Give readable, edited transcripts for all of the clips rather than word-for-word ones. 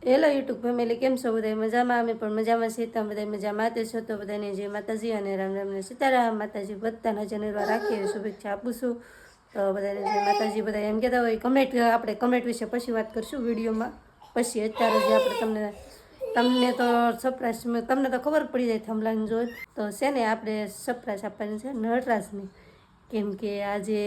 Hello YouTube family, કેમ છો બધા? મજામાં? અમે પણ મજામાં છીએ. તમે બધા મજામાં તે છો તો બધાને જય માતાજી અને રામ રામ ને સીતારામ. માતાજી બધાના જનરવા રાખીએ શુભેચ્છા આપું છું. તો બધાને જય માતાજી. બધા એમ કહેતા હોય કમેન્ટ, આપણે કમેન્ટ વિશે પછી વાત કરશું વિડીયોમાં. પછી અત્યારે જે આપણે તમને તો સરપ્રાઈઝ, તમને તો ખબર પડી જાય થંભલાઈને જોઈ તો છે ને, આપણે સરપ્રાઈઝ આપવાની છે નટરાજની. કેમ કે આજે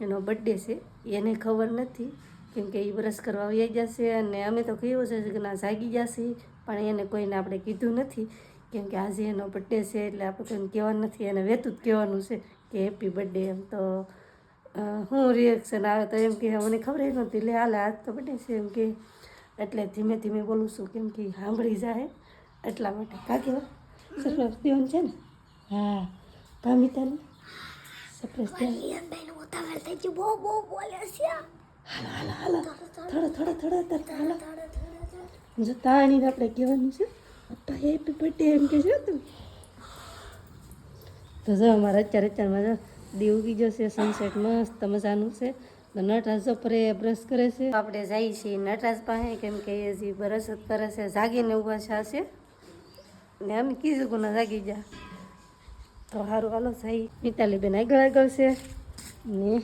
એનો બર્થડે છે, એને ખબર નથી. કેમ કે એ બ્રશ કરવા આવી જશે અને અમે તો કહ્યું છે કે ના જાગી જશે, પણ એને કોઈને આપણે કીધું નથી. કેમ કે આજે એનો બર્થડે છે એટલે આપણે કોઈને કહેવાનું નથી, એને વહેતું જ કહેવાનું છે કે હેપી બર્થડે. એમ તો શું રિએક્શન આવે તો એમ કે મને ખબર નહોતી, લે હાલે આજ તો બર્થડે છે એમ કે, એટલે ધીમે ધીમે બોલું છું કેમ કે સાંભળી જાય એટલા માટે. કાકી સરપ્રાઈઝ દેવાનું છે ને? હા કામિતાને સરપ્રાઈઝ હાલો થોડો હાલો. જો તાણીને આપણે કહેવાનું છે પપ્પા હેપી બર્થડે એમ કે છે તું. તો જો અમારે અત્યારમાં જો દી ઉગી જશે, સનસેટ મસ્ત મજાનું છે. તો નટરાજ ઉપર એ બ્રશ કરે છે. આપણે જઈએ છીએ નટરાજ પાસે, કેમ કે એ જે બ્રશ જ કરે છે, જાગીને ઊભા છે ને અમે કીધું કોને જાગી જા. તો સારું હાલો સાઈ. મિતાલી બેન આગળ છે ને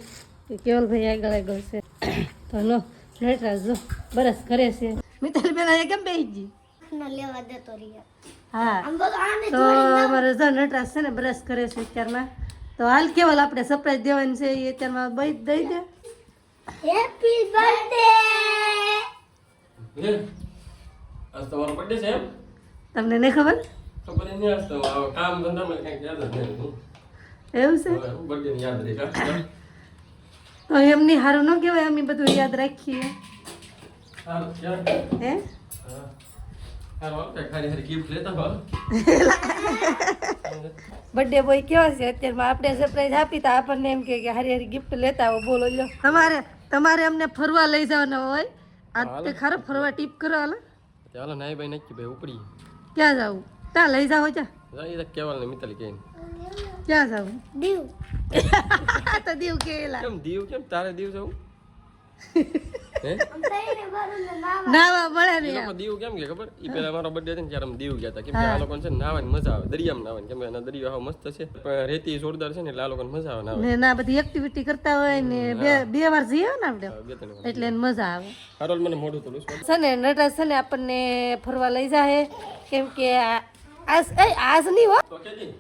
કેવલભાઈ આગળ છે. તો નો નટરાજ જો બ્રશ કરે છે. મિતાલી બેન અહીંયા કેમ બેસી ગઈ? લેવા દેતો રહ્યા. હા તો અમારે જો નટરાજ છે ને બ્રશ કરે છે અત્યારમાં. તો હાલ કેવલ આપણે સરપ્રાઈઝ દેવાની છે એ અત્યારમાં દઈ દે. Happy birthday. આજ તમારો બર્થડે છે એમ? તમને નહીં ખબર? ખબર નહીં. આજ તો કામ ધંધામાં કંઈક યાદ જ નહીં. એવું છે બર્થડે ની યાદ રહી કા? તો એમની હારું ન કહેવાય, અમે બધું યાદ રાખીએ. હાલો ક્યાં? હે હાલો આપણે ખાલી ગિફ્ટ લેતા હો. બર્થડે બોય કેવો છે અત્યારમાં? આપણે સરપ્રાઈઝ આપી તો આપણને એમ કે હારી હારી ગિફ્ટ લેતા આવો. બોલો લો, તમારે અમને ફરવા લઈ જવાના હોય. આજ તે ખરો ફરવા ટીપ કરો. હાલો ચાલો નાઈ ભાઈ નક્કી ભાઈ ઉપડી. ક્યાં જાવું? ત્યાં લઈ જાઓ. જા જાય તો કેવલ ને મિતાલી કે ક્યાં જાવું? દીવ. તો દીવ કેલા કેમ દીવ? કેમ તારે દીવ જવું? હે નાવા મળે એ ને લોકો દીવ કેમ કે ખબર? ઈ પેલા મારો બર્થડે હતો ને ત્યારે અમે દીવ ગયા હતા. કેમ કે આ લોકોને છે ને નાવાની મજા આવે, દરિયામાં નાવાની. કેમ કે એના દરિયો હાવ મસ્ત છે, પણ રેતી જોરદાર છે ને એટલે આ લોકોને મજા આવે નાવાની. ને ના બધી એક્ટિવિટી કરતા હોય ને બે વાર જઈએ ને આપણે, બે ત્રણ એટલે એને મજા આવે. હારોલ મને મોઢું તો લૂસ છે ને નટરાજ છે ને આપણને ફરવા લઈ જાય. કેમ કે આજ નહીં હો, તો કેજી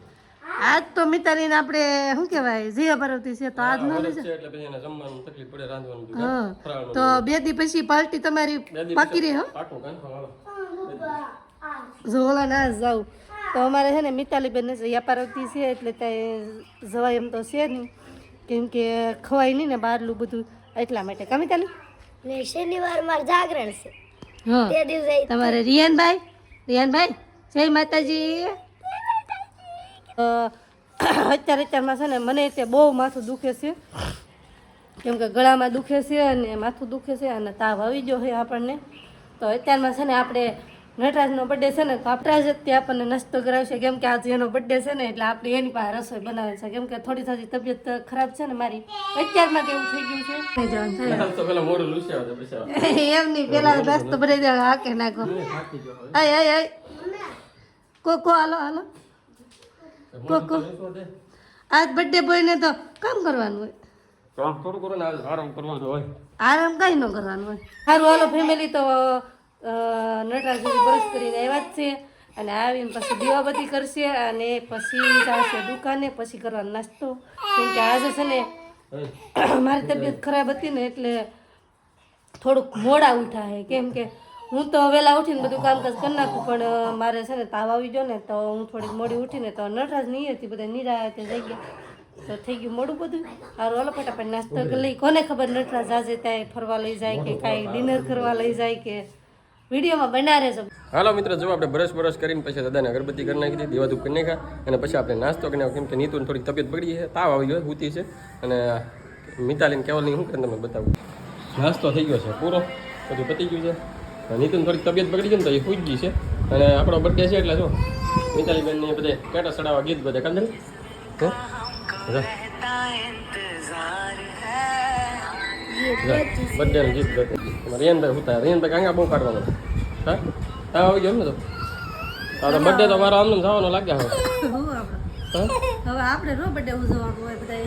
આજ તો મિતાલીને આપણે શું કહેવાય જીયા પાર્વતી છે તો આજ ન લઈ જાય. એટલે પછી એને જમવાનું તકલીફ પડે, રાંધવાનું બધું. હા ફરાળનું તો 2 દી પછી પાર્ટી તમારી બાકી રહે. હો પાકું કાન ખાવા. જોલા ના જાવ તો અમારે છે ને મિતાલી બેન જીયા પાર્વતી છે એટલે ત્યાં જવાય એમ તો છે નહીં. કેમ કે ખવાય નહીં ને બહારલું બધું, એટલા માટે. કા મિતાલી? ને શનિવાર માર જાગરણ છે. હા તે દિવસે તમારે રિયાનભાઈ જય માતાજી. અત્યારમાં છે ને મને તે બહુ માથું દુખે છે. કેમ કે ગળામાં દુખે છે અને માથું દુખે છે અને તાવ આવી ગયો છે આપણને. તો અત્યારમાં છે ને આપણે નટરાજનો બર્થડે છે ને તો આપણે જ તે આપણને નાસ્તો કરાવશે. કેમ કે આજે એનો બર્થડે છે ને એટલે આપણે એની પાસે રસોઈ બનાવે છે. કેમ કે થોડી થોડી તબિયત ખરાબ છે ને મારી, અત્યારમાં કેવું થઈ ગયું છે. થઈ જવાનું છે તો પેલા મોઢું લૂસ્યા હતા પછી એમ નહીં, પેલા નાસ્તો બનાવી દેવા. હાકે નાખો. આય કોકો હાલો કોકો. આજ બર્થડે બોય ને તો કામ કરવાનું હોય, કામ થોડું કરો ને આરામ કરવાનો હોય. આરામ કઈ ન કરવાનું હોય. સારું હાલો ફેમિલી, તો નટરાજ બ્રશ કરીને આવ્યા જ છે અને આવીને પછી દીવાબત્તી કરશે અને પછી જશે દુકાને, પછી કરવાનો નાસ્તો. કેમ કે આજે છે ને મારી તબિયત ખરાબ હતી ને એટલે થોડુંક મોડા ઉઠા છે. કેમ કે હું તો વહેલા ઉઠીને બધું કામકાજ કરી નાખું, પણ મારે છે ને તાવ આવી ગયો ને તો હું થોડીક મોડી ઉઠીને તો નટરાજ નહીં હતી, બધા નિરાયા તે જઈ ગયા તો થઈ ગયું મોડું બધું. સારું હાલો ફટાફટ નાસ્તો કરી લઈ. કોને ખબર નટરાજ આજે ત્યાં ફરવા લઈ જાય કે કાંઈ ડિનર કરવા લઈ જાય કે વિડીયોમાં બના રહેજો. હાલો મિત્રો, જો આપણે બ્રશ કરીને પછી દાદાને અગરબત્તી કરી નાખી દીધી, દીવાધૂપ કરી નાખ્યા અને પછી આપણે નાસ્તો કરીને. કેમ કે નીતુને થોડીક તબિયત બગડી છે, તાવ આવી ગયો, હુતી છે. અને મિતાલીને કેવલની શું કરે તમને બતાવું. નાસ્તો થઈ ગયો છે પૂરો, બધું પતી ગયું છે. નીતુને થોડીક તબિયત બગડી છે ને તો એ સૂઈ ગઈ છે. અને આપણો બર્થડે છે એટલે જો મિતાલી બેનને બધે પેટા સડાવવા ગીત બધે કાંદલ બર્થડે ગીત બધે. રિયાનભાઈ હુતા, રિયાનભાઈ કાંગા બહુ કાઢવાનું. હા તાવ આવી ગયો એમ ને તો બર્થડે તો મારો આમને જવાનો લાગ્યા હવે હા હવે આપણે નો બર્થડે ઉજવવાનું હોય બધા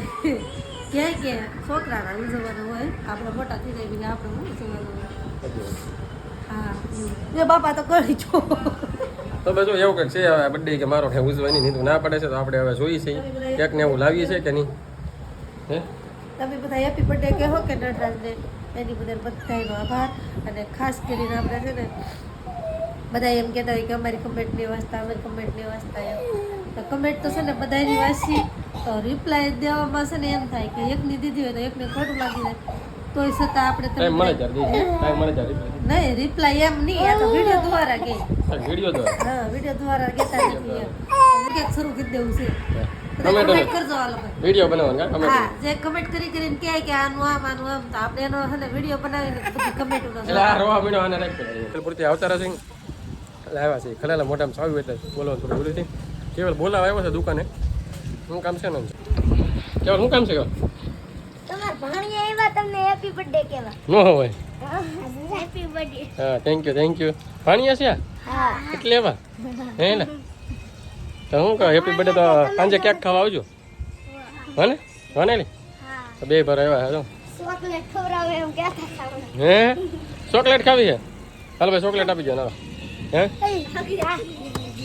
ક્યાંય કે છોકરાના ઉજવવાનું હોય આપણે મોટા થઈ જાય બીજા આપણે ઉજવવાનું હોય હા એ બાપા તો કરી છો તો બસ એવું કંઈક છે હવે બર્થડે કે મારો કંઈ ઉજવવાની નહીં તો ના પડે છે તો આપણે હવે જોઈએ છીએ ક્યાંક ને એવું લાવીએ છીએ કે નહીં હે તમે બધા હેપી બર્થડે કહો કે નટરાજને એની બધાનો આભાર અને ખાસ કરીને આપણે છે ને બધા એમ કહેતા હોય કે અમારી કમેન્ટ નહીં વાંચતા અમારી કમેન્ટ નહીં વાંચતા એમ તો કમેન્ટ તો છે ને બધાની વાંચી તો રિપ્લાય દેવામાં છે ને એમ થાય કે એકની દીધી હોય તો એકને ખોટું લાગી જાય તોય છતાં આપણે ટાઈમ મળે ત્યારે નહીં રિપ્લાય એમ નહીં આ તો વિડીયો દ્વારા કે વિડીયો તો હા વિડીયો દ્વારા કહેતા નથી એમ ક્યાંક શરૂ કરી દેવું છે કમેન્ટ કમેન્ટ કરજો આ લોકો વિડીયો બનાવવાનું કા હા જે કમેન્ટ કરીને કહે કે આનું આમ તો આપણે એનો છે ને વિડીયો બનાવીને બધી કમેન્ટ એટલે આ રોવા મીનો આને રાખ પૂરતી આવતા રહેશે એટલે આવ્યા છે ખલેલા મોઢામાં ચાવ્યું એટલે બોલવાનું થોડું બોલું છે કેવલ બોલાવા આવ્યો છે દુકાને શું કામ છે ને કેવલ શું કામ છે કેવલ તમાર ભાણિયા આવ્યા તમને હેપી બર્થડે કહેવા નો હોય હેપી બર્થડે હા થેન્ક યુ પાણીયા છે હા એટલે એવા હે ને તો હું કહું હેપી બર્થડે તો સાંજે કેક ખાવા આવજો હને લે હા બે ભર આવ્યા છે ચોકલેટ ખવડાવે એમ કહેતા હતા હે ચોકલેટ ખાવી છે હાલ ભાઈ ચોકલેટ આપી દો ના હે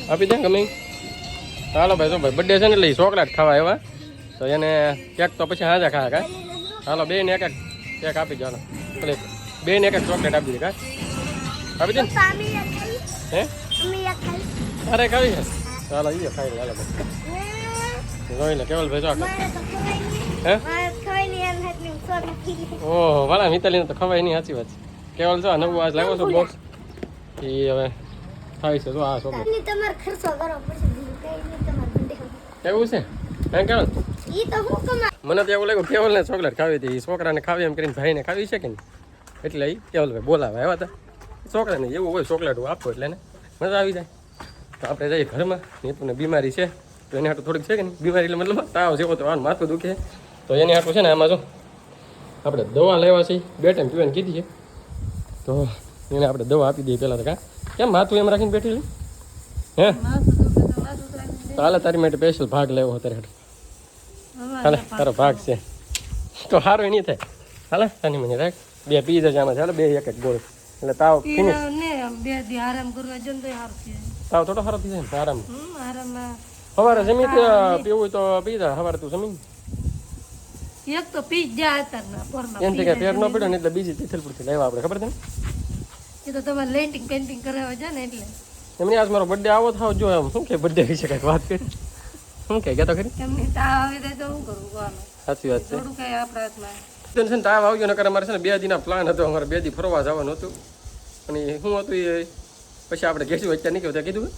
આપી દે ગમે હાલો ભાઈ તો ભાઈ બર્થડે છે ને એટલે ચોકલેટ ખાવા આવ્યા તો એને કેક તો પછી હાજર ખા કા હાલો બે ને એક કેક આપી દો હાલો ભલે બે ને એક ચોકલેટ આપી દે કા આપી દે ને હે અરે ખાવી છે ચાલો એ ખાઈ લે હાલો ભાઈ જોઈ લે કેવલ ભાઈ ચોકલેટ હે ઓહો વાલા મિતાલીને તો ખવાય નહીં સાચી વાત છે કેવલ જો નવું આજ લાવ્યો છો બોક્સ એ હવે થાય છે જો આ ચોકલેટ તમારે ખર્ચો કરવો પડશે એવું છે હે કેવલ ઈ તો હું કમા મને તો એવું લાગ્યું કેવલને ચોકલેટ ખાવી હતી છોકરાને ખાવી એમ કરીને ભાઈને ખાવી છે કે નહીં એટલે એ કેવલભાઈ બોલાવે આવ્યા હતા છોકરાને એવું હોય ચોકલેટ આપો એટલે ને મજા આવી જાય તો આપણે જઈએ ઘરમાં નીતુને બીમારી છે તો એની હાટું થોડીક છે કે નહીં બીમારી એટલે મતલબ તાવ જેવો તો આનું માથું દુખે તો એની હાટું છે ને આમાં જો આપણે દવા લેવા છે 2 ટાઈમ પીવાની કીધી છે તો એને આપણે દવા આપી દઈએ પહેલાં તો કાં કેમ માથું એમ રાખીને બેઠેલી હે તો હાલે તારી માટે સ્પેશિયલ ભાગ લેવો તારે હાટું હાલે તારો ભાગ છે તો સારું નહીં થાય હાલે તાની મને રાખ 2 પી જશે આમાં ચાલે 2 એક ગોળ એટલે તાવ ફિનિશ બે દી આરામ કરવા જન તો સારું છે તાવ થોડો સારો થઈ જાય ને આરામ આરામમાં સવારે જમી પીવું હોય તો પી જા સવારે તું જમી એક તો પી જ જાય અત્યારના પોરમાં એનથી કઈ પેટ ન પડ્યો ને એટલે બીજી તિથલપુરથી લેવા આપણે ખબર તને એ તો તમારે લેન્ટિંગ પેન્ટિંગ કરાવવા જાય ને એટલે એમની આજ મારો બર્થડે આવો થાવ જો એમ શું કે બર્થડે વિશે કંઈક વાત કરી શું કે તો ખરી એમની તાવ આવી જાય તો શું કરવું કોને સાચી વાત છે થોડું કઈ આપણા હાથમાં છે ને તાવ આવ્યો નકર અમારે છે ને 2 દીના પ્લાન હતો અમારે 2 દી ફરવા જવાનું હતું અને શું હતું એ પછી આપણે કહેશું અત્યારે નહીં કહેવું કીધું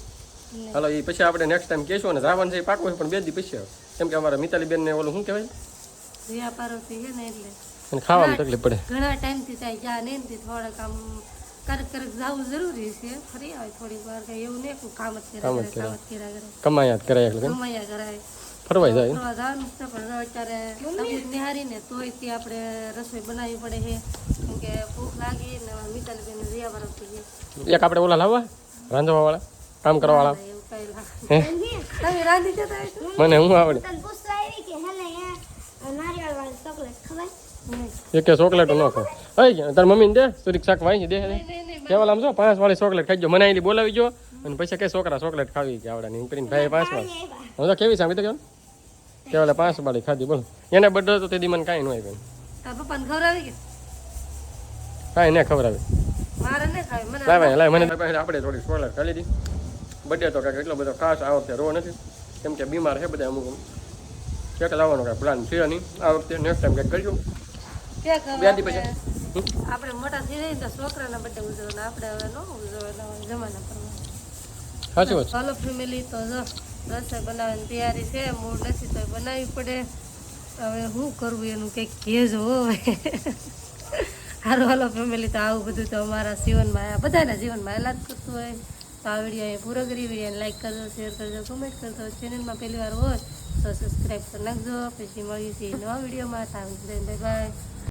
હાલો એ પછી આપણે નેક્સ્ટ ટાઈમ કહેશું અને જવાનું છે એ પાકું છે પણ 2 દી પછી કેમ કે અમારા મિતાલીબેનને ઓલું શું કહેવાય રિયા પાર્વતી છે ને એટલે અને ખાવામાં તકલીફ પડે ઘણા ટાઈમથી થાય જા ને થોડાક આમ ક્યારેક જવું જરૂરી છે ફરી આવે થોડીક વાર કઈ એવું નહીં કામ જ કર્યા કમાયા જ કરાય એટલે કમાયા કરાય ફરવાઈ જાય ફરવા જવાનું છે પણ અત્યારે તબિયત નિહારી ને તોય તે આપણે રસોઈ બનાવવી પડે છે કેમ કે ભૂખ લાગી ને મિતાલીબેન રિયા પાર્વતી એક આપણે ઓલા લાવવા રાંધવા વાળા કામ કરવા વાળા એવું કઈ તમે રાંધી જતા હશો મને હું આવડે તને પૂછવા આવી કે હેલે નારિયેળ વાળી ચોકલેટ ખવાય એક ચોકલેટ ન ખાવ તાર મમ્મીને દે સુરીક શાક વાંચી દે કેવલ આમ જો 5 વાળી ચોકલેટ ખાઈ જો મને અહીં બોલાવી જો અને પછી કે છોકરા ચોકલેટ ખાવી કે આવડા ની કરીને ભાઈ 5 વાળી હું તો કેવી સાંભળી તો કેવલ 5 વાળી ખાધી બોલ એને બર્થડે તો તે દી મને કાંઈ ન આવી તાર પપ્પાને ખવડાવી કે કાંઈ ને ખબર આવે મારે ને ખાવી મને લાય મને આપણે થોડી ચોકલેટ ખાલી દી બર્થડે તો કાંઈક એટલો બધો ખાસ આ વખતે રો નથી કેમ કે બીમાર છે બધા અમુક કેક લાવવાનો કાંઈ પ્લાન છે નહીં આ વખતે નેક્સ્ટ ટાઈમ કંઈક કરજો આપણે મોટા થઈ રહીએ તો છોકરાના બર્થડે ઉજવવાના આપણે હવે ન ઉજવવાના જમાના પ્રમાણે સાચી વાત હાલો ફેમિલી તો જો રસોઈ બનાવવાની તૈયારી છે મૂળ નથી તો બનાવવી પડે હવે શું કરવું એનું કંઈક કહેજો હવે સારું હાલો ફેમિલી તો આવું બધું તો અમારા જીવનમાં બધાના જીવનમાં હેલા જ કરતું હોય તો આ વિડીયો અહીં પૂરો કરી વિડીયોને લાઈક કરજો શેર કરજો કમેન્ટ કરજો ચેનલમાં પહેલી વાર હોય તો સબસ્ક્રાઈબ કરી નાખજો પછી મળીએ છીએ નવા વિડીયોમાં બાય બાય